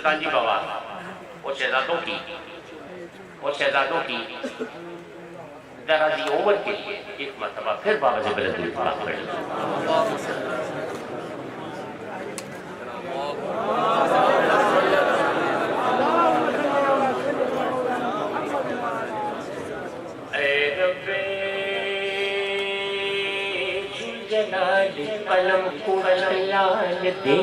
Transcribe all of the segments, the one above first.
گاندھی بابا اور شہزادوں کی درازی عمر کے لیے ایک مرتبہ پھر بابا سے بلند اتفاق پڑھ قلم کو خیال دے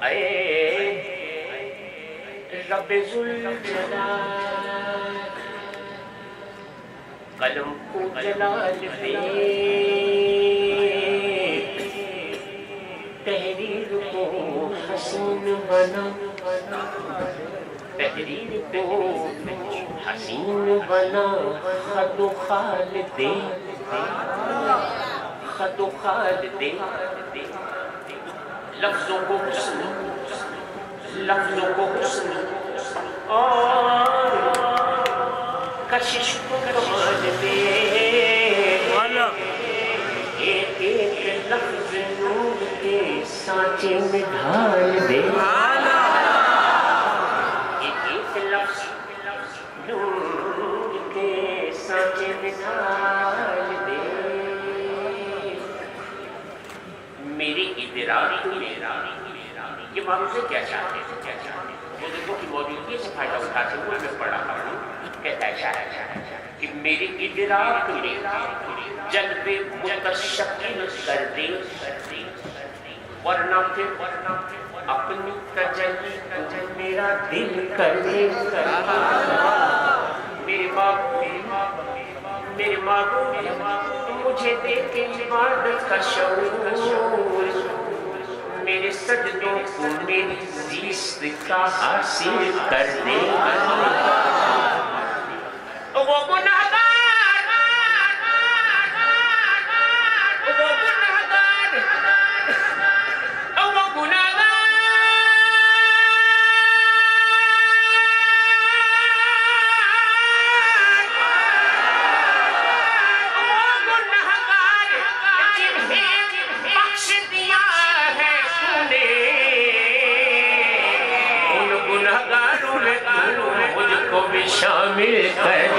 اے رب ذوالجلال قلم کو جلال دے تحریر کو حسین بنا تحریر کو حسین بنا خط و خال دے خط و خال دے لفظوں کو حسن اور کشش کو کمال دے ایک ایک لفظ نور کے سانچے میں ڈھال دے ایک ایک لفظ نور کے سانچے میں ڈھال دے میری ادراک یہ معروض ہے کیا چاہتے ہیں بزرگوں کی موجودگی سے فائدہ اٹھاتے ہوئے میں پڑھا کہتا ہے شاید کہ میری ادراک میں جلب متشکل کر دے ورنہ پھر اپنی تجلی کو میرا دل کر دے میرے معبود مجھے دے کے عبادت کا شعور میرے سجدوں کو میری زیست کا حاصل کر دے وہ گناہگار شامل کر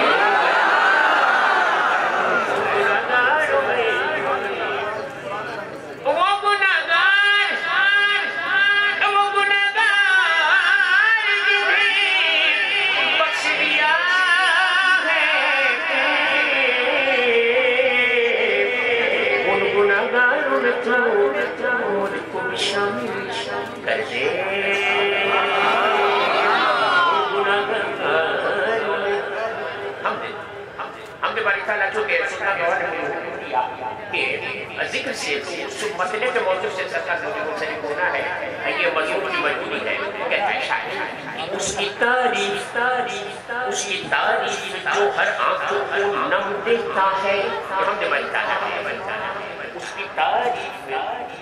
ذکر سے اس مسئلے کے موضوع سے سرکار منسلک ہونا ہے یہ مضمون کی مجبوری ہے کہتا ہے شاید اس کی تعریف جو ہر آنکھوں کو نم دیتا ہے ہم نے بنتا ہے اس کی تعریف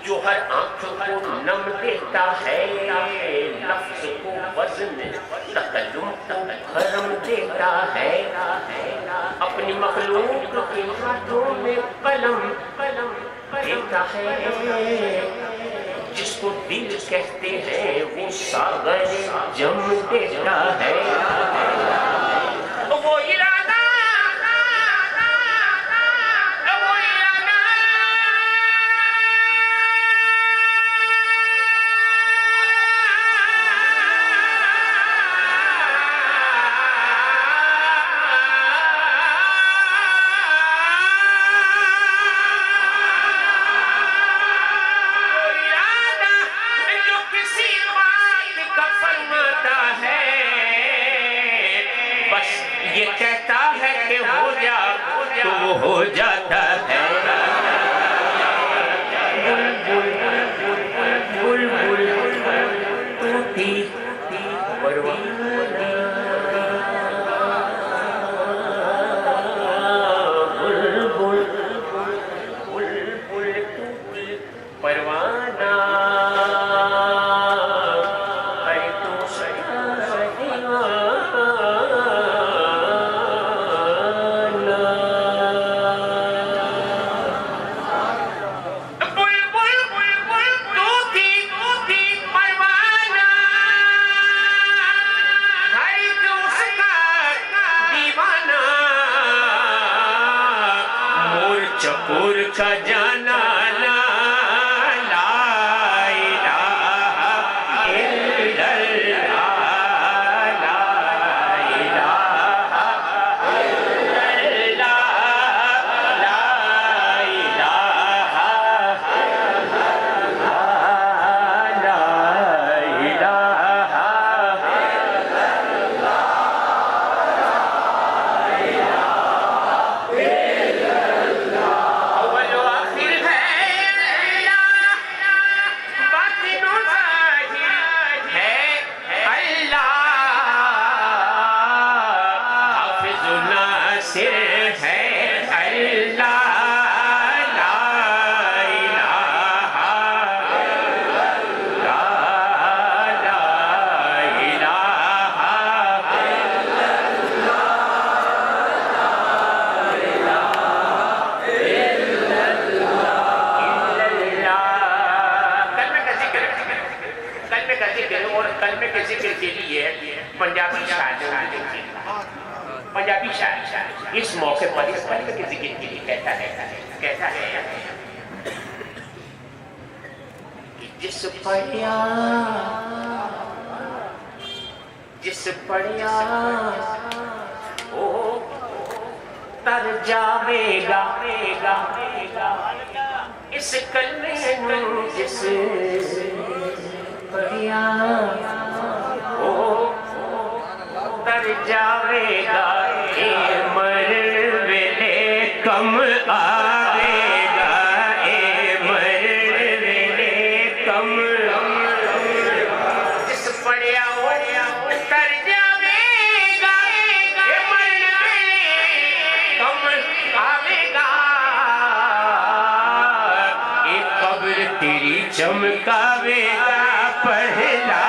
جو ہر آنکھوں کو نم دیتا ہے لفظ کو وزن تکلم کو حرم دیتا ہے اپنی مخلوق کے ہاتھوں میں قلم دیتا ہے جس کو دل کہتے ہیں وہ ساغر جم دیتا ہے وہ ارادہ یہ کہتا ہے کہ ہو جا تو وہ ہو جاتا ہے کا جانا لا لا الہ الا اللہ لا الہ الا اللہ لا کلمے کے ذکر کے لیے پنجابی شاعر اس موقع پر اس کلمے کے ذکر کے لیے کہتا ہے کہ جس پڑھیا وہ تر جاوے گا اس کلمے میں جس پڑھیا وہ تر جاوے گا اے مروے کم آوے گا اے مروے کم جس پڑھیا وہ تر جاوے گا اے مروے کم آوے گا اے قبر تیری چمکاوے گا پہلا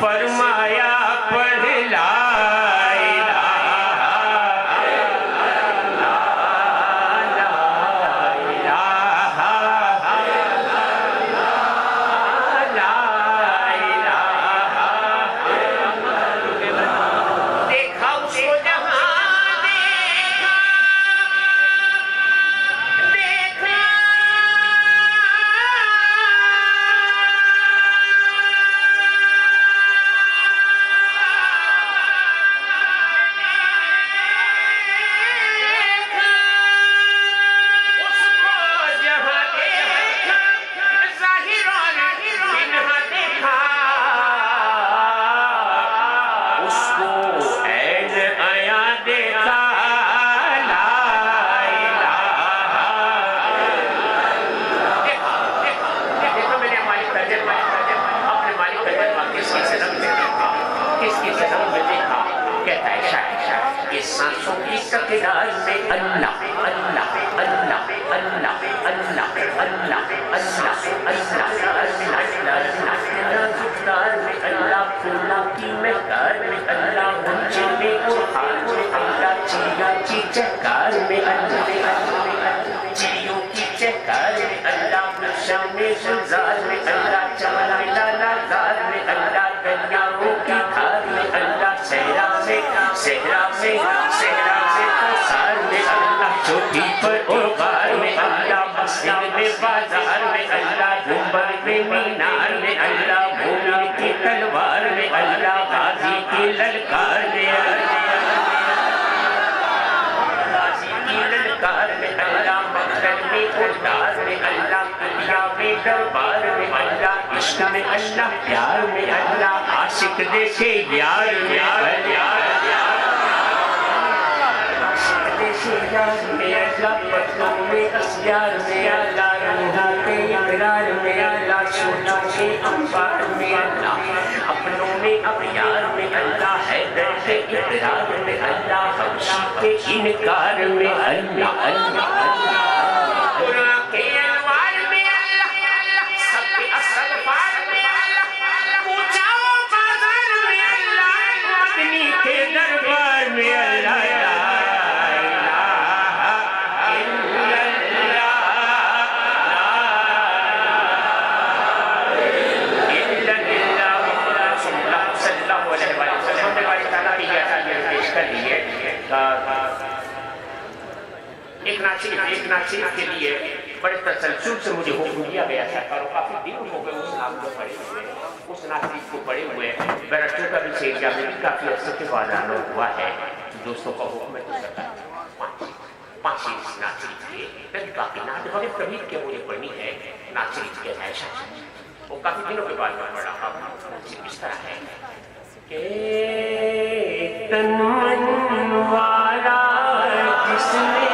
فرمایا پڑھ لا الہ دیکھا اس کو جہاں سانسوں کی تکرار میں اللہ اللہ اللہ اللہ اللہ اللہ اللہ پھولا کی مقدار میں اللہ غنچے میں قرآن میں اللہ چڑیا کی چہکار میں اللہ چڑیوں کی چہکار میں اللہ نقشہ میں گلزار میں اللہ چملا لالا دار میں اللہ دریاؤں کی دھار میں اللہ صحرا میں کوثر میں اللہ چوٹی پر غار میں اللہ مسجد میں بازار میں اللہ گنبد میں مینار میں اللہ مومن کی تلوار میں اللہ غازی کی للکار میں اللہ مقتل میں اردار میں اللہ دنیا میں دربار میں اللہ عشق میں اللہ پیار میں اللہ عاشق دیکھے یار میں میں اللہ پتوں میں اسیار میں اللہ رنگات اقرار میں اللہ چھوٹوں کے انبار میں اللہ اپنوں میں اغیار میں اللہ حیدر کے اقرار میں اللہ حبشی کے انکار میں اللہ اللہ اللہ قرآن کے انوار میں اللہ سب کے اصل دیکھا. ایک ناچیر کے لیے بڑے تسلسل سے مجھے حکم دیا گیا تھا اور کافی دن ہو گئے اس نام کو پڑھے ہوئے, اس ناچیر کو پڑھے ہوئے. بیرٹو کا بھی سیریا میں بھی کافی عرصے کے بعد آنا ہوا ہے. دوستوں کا حکم ہے تو سکتا پانچ ناچیر کے پھر باقی نعت بغیر کبیر کے مجھے پڑھنی ہے. ناچیر کے ایسا وہ کافی دنوں کے بعد میں پڑھا. اب اس طرح ہے کہ تن من وارا جس نے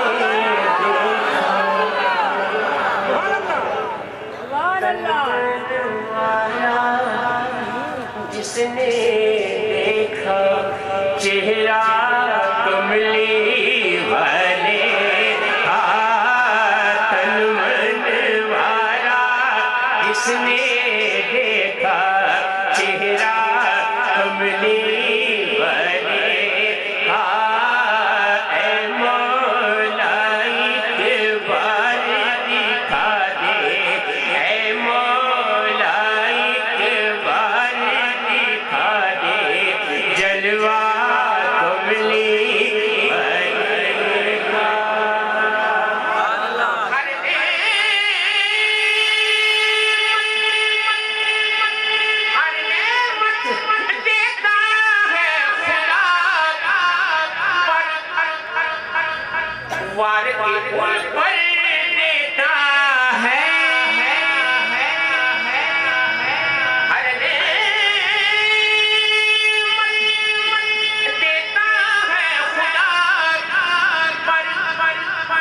جس نے دیکھا چہرہ کملی والے تن من وارا جس نے دیکھا چہرہ کملی والے اے مولا ایک بار دکھا دے, اے مولا ایک بار دکھا دے جلوہ کملی والے کا. وار کے پر دیتا ہے ہر دیتا ہے خدا پر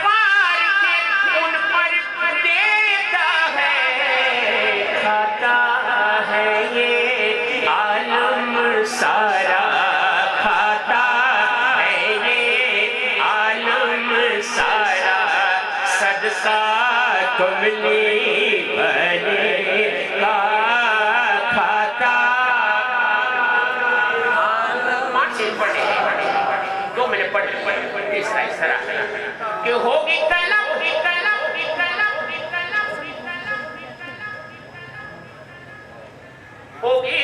وار کے ان پر دیتا ہے. کھاتا ہے یہ عالم سارا, کھاتا ہے یہ عالم سارا صدقہ کملی والے کا کھاتا. پانچ سے پڑھے دو میں نے پڑھے تیسرا اس طرح کہ ہوگی کلب ہوگی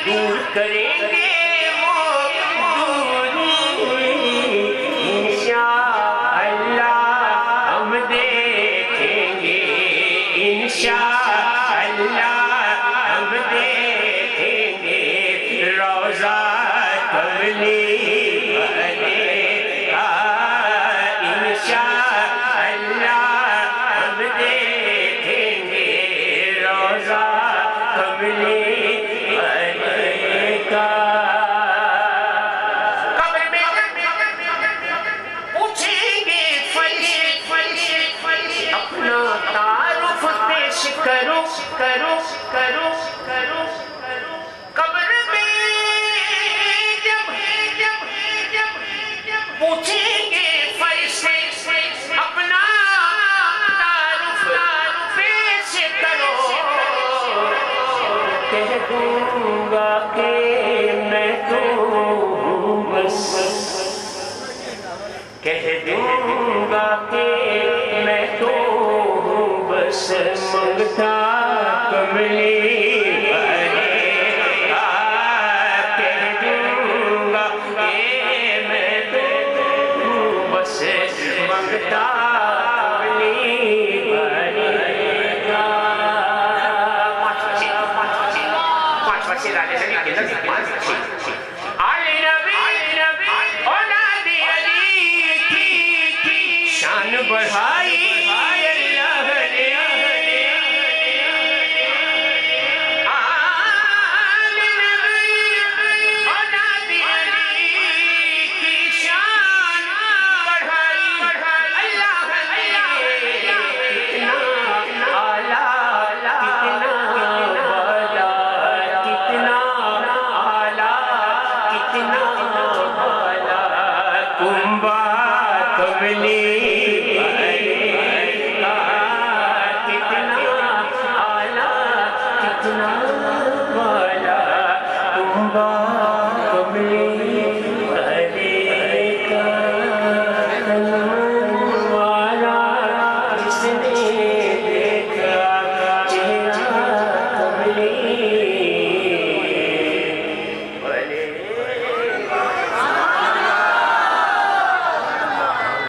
دور کریں گے وہ دوری انشاءاللہ ہم دیکھیں گے, انشاءاللہ ہم دیکھیں گے روضہ کملی والے کا. انشاءاللہ ہم دیکھیں گے روضہ کملی کرو کرو کرو کرو قبر میں جب پوچھیں گے فرشتے اپنا تعارف پیش کرو. کہہ دوں گا کہ میں تو ہوں بس, کہہ دوں گا کہ میں تو ہوں بس منگتا کملی والے کا. کہہ دوں گا کہ میں تو ہوں بس منگتا کملی والے کا. پانچ بچے لانے لگے کہ لگے پانچ بچے آل نبی اولاد علی کی شان بڑھائی کملی